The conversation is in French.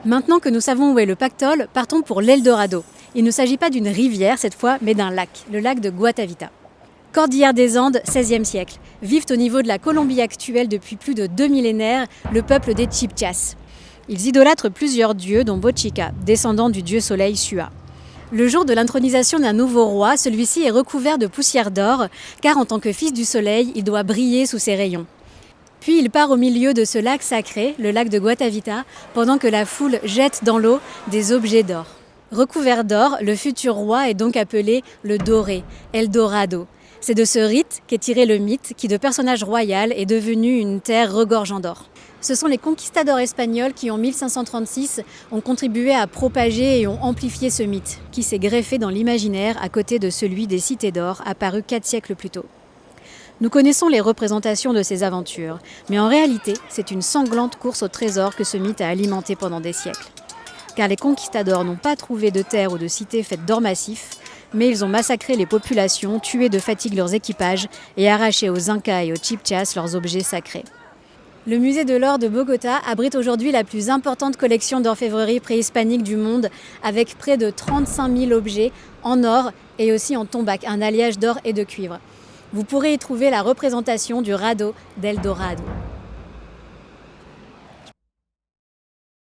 Maintenant que nous savons où est le pactole, partons pour l'Eldorado. Il ne s'agit pas d'une rivière cette fois, mais d'un lac, le lac de Guatavita. Cordillère des Andes, XVIe siècle. Vivent au niveau de la Colombie actuelle depuis plus de 2 millénaires le peuple des Chibchas. Ils idolâtrent plusieurs dieux, dont Bochica, descendant du dieu soleil Shua. Le jour de l'intronisation d'un nouveau roi, celui-ci est recouvert de poussière d'or, car en tant que fils du soleil, il doit briller sous ses rayons. Puis il part au milieu de ce lac sacré, le lac de Guatavita, pendant que la foule jette dans l'eau des objets d'or. Recouvert d'or, le futur roi est donc appelé le Doré, Eldorado. C'est de ce rite qu'est tiré le mythe qui, de personnage royal, est devenu une terre regorgeant d'or. Ce sont les conquistadors espagnols qui, en 1536, ont contribué à propager et ont amplifié ce mythe, qui s'est greffé dans l'imaginaire à côté de celui des cités d'or, apparu 4 siècles plus tôt. Nous connaissons les représentations de ces aventures, mais en réalité, c'est une sanglante course au trésor que ce mythe a alimenté pendant des siècles. Car les conquistadors n'ont pas trouvé de terre ou de cité faite d'or massif, mais ils ont massacré les populations, tué de fatigue leurs équipages et arraché aux Incas et aux Chibchas leurs objets sacrés. Le musée de l'or de Bogota abrite aujourd'hui la plus importante collection d'orfèvrerie préhispanique du monde, avec près de 35 000 objets en or et aussi en tombac, un alliage d'or et de cuivre. Vous pourrez y trouver la représentation du radeau d'Eldorado.